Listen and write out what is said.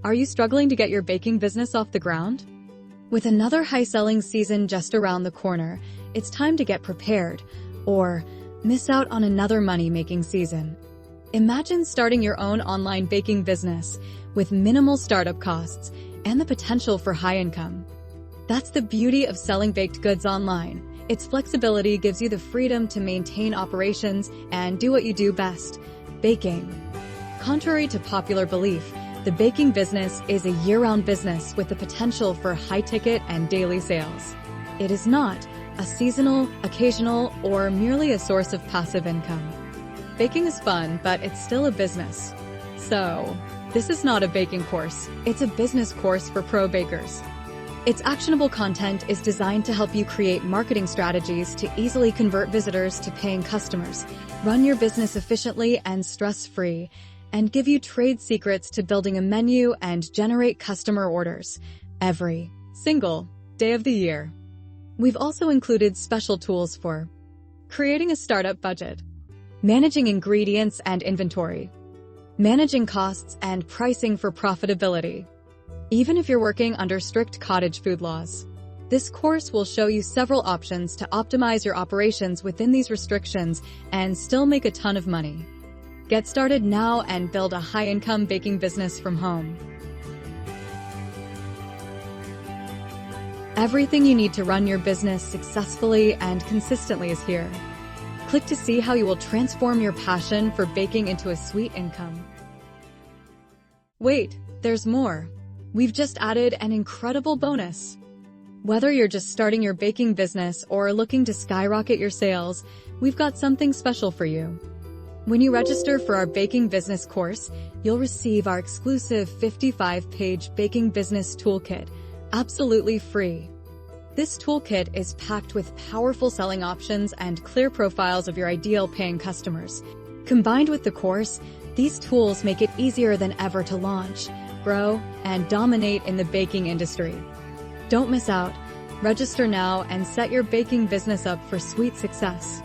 Are you struggling to get your baking business off the ground? With another high-selling season just around the corner, it's time to get prepared, or miss out on another money-making season. Imagine starting your own online baking business with minimal startup costs and the potential for high income. That's the beauty of selling baked goods online. Its flexibility gives you the freedom to maintain operations and do what you do best, baking. Contrary to popular belief, the baking business is a year-round business with the potential for high-ticket and daily sales. It is not a seasonal, occasional, or merely a source of passive income. Baking is fun, but it's still a business. So, this is not a baking course, it's a business course for pro bakers. Its actionable content is designed to help you create marketing strategies to easily convert visitors to paying customers, run your business efficiently and stress-free, and give you trade secrets to building a menu and generate customer orders every single day of the year. We've also included special tools for creating a startup budget, managing ingredients and inventory, managing costs and pricing for profitability. Even if you're working under strict cottage food laws, this course will show you several options to optimize your operations within these restrictions and still make a ton of money. Get started now and build a high-income baking business from home. Everything you need to run your business successfully and consistently is here. Click to see how you will transform your passion for baking into a sweet income. Wait, there's more. We've just added an incredible bonus. Whether you're just starting your baking business or looking to skyrocket your sales, we've got something special for you. When you register for our Baking Business course, you'll receive our exclusive 55-page Baking Business Toolkit, absolutely free. This toolkit is packed with powerful selling options and clear profiles of your ideal paying customers. Combined with the course, these tools make it easier than ever to launch, grow, and dominate in the baking industry. Don't miss out. Register now and set your baking business up for sweet success.